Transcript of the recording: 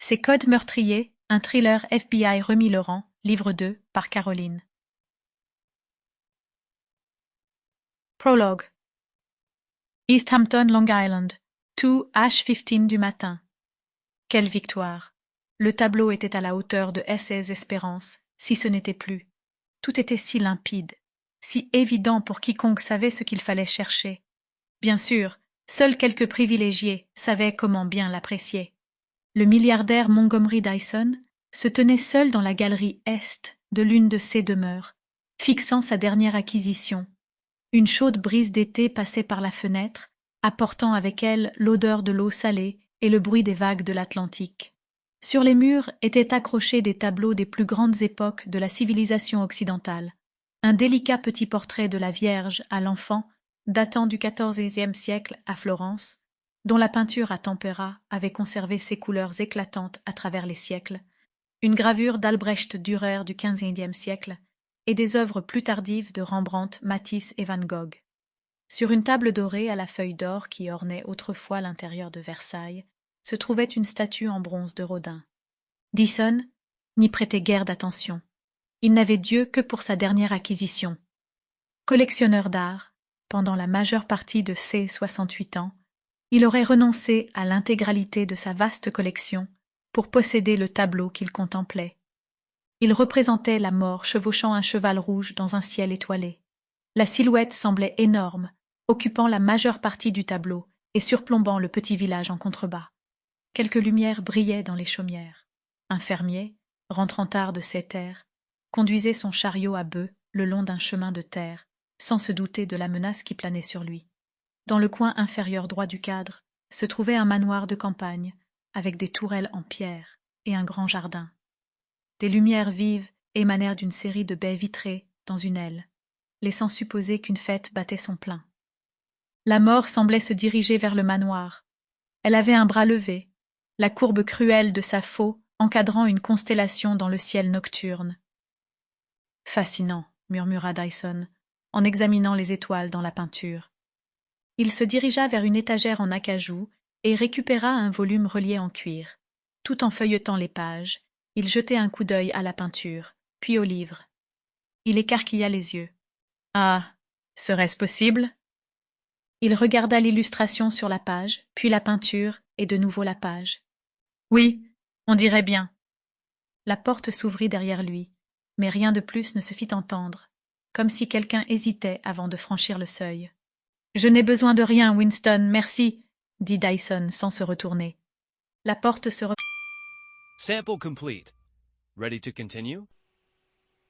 C'est Code meurtrier, un thriller FBI Remis Laurent, livre 2, par Caroline. Prologue. East Hampton, Long Island, 2h15 du matin. Quelle victoire! Le tableau était à la hauteur de S.S. Espérance, si ce n'était plus. Tout était si limpide, si évident pour quiconque savait ce qu'il fallait chercher. Bien sûr, seuls quelques privilégiés savaient comment bien l'apprécier. Le milliardaire Montgomery Dyson se tenait seul dans la galerie est de l'une de ses demeures, fixant sa dernière acquisition. Une chaude brise d'été passait par la fenêtre, apportant avec elle l'odeur de l'eau salée et le bruit des vagues de l'Atlantique. Sur les murs étaient accrochés des tableaux des plus grandes époques de la civilisation occidentale. Un délicat petit portrait de la Vierge à l'enfant, datant du XIVe siècle à Florence, dont la peinture à tempera avait conservé ses couleurs éclatantes à travers les siècles, une gravure d'Albrecht Dürer du XVe siècle, et des œuvres plus tardives de Rembrandt, Matisse et Van Gogh. Sur une table dorée à la feuille d'or qui ornait autrefois l'intérieur de Versailles, se trouvait une statue en bronze de Rodin. Dyson n'y prêtait guère d'attention. Il n'avait Dieu que pour sa dernière acquisition. Collectionneur d'art, pendant la majeure partie de ses 68 ans, il aurait renoncé à l'intégralité de sa vaste collection pour posséder le tableau qu'il contemplait. Il représentait la mort chevauchant un cheval rouge dans un ciel étoilé. La silhouette semblait énorme, occupant la majeure partie du tableau et surplombant le petit village en contrebas. Quelques lumières brillaient dans les chaumières. Un fermier, rentrant tard de ses terres, conduisait son chariot à bœufs le long d'un chemin de terre, sans se douter de la menace qui planait sur lui. Dans le coin inférieur droit du cadre se trouvait un manoir de campagne, avec des tourelles en pierre et un grand jardin. Des lumières vives émanèrent d'une série de baies vitrées dans une aile, laissant supposer qu'une fête battait son plein. La mort semblait se diriger vers le manoir. Elle avait un bras levé, la courbe cruelle de sa faulx encadrant une constellation dans le ciel nocturne. « Fascinant, » murmura Dyson, en examinant les étoiles dans la peinture. Il se dirigea vers une étagère en acajou et récupéra un volume relié en cuir. Tout en feuilletant les pages, il jetait un coup d'œil à la peinture, puis au livre. Il écarquilla les yeux. Ah, serait-ce possible? Il regarda l'illustration sur la page, puis la peinture, et de nouveau la page. Oui, on dirait bien. La porte s'ouvrit derrière lui, mais rien de plus ne se fit entendre, comme si quelqu'un hésitait avant de franchir le seuil. « Je n'ai besoin de rien, Winston, merci, » dit Dyson sans se retourner. La porte se Sample complete. Ready to continue?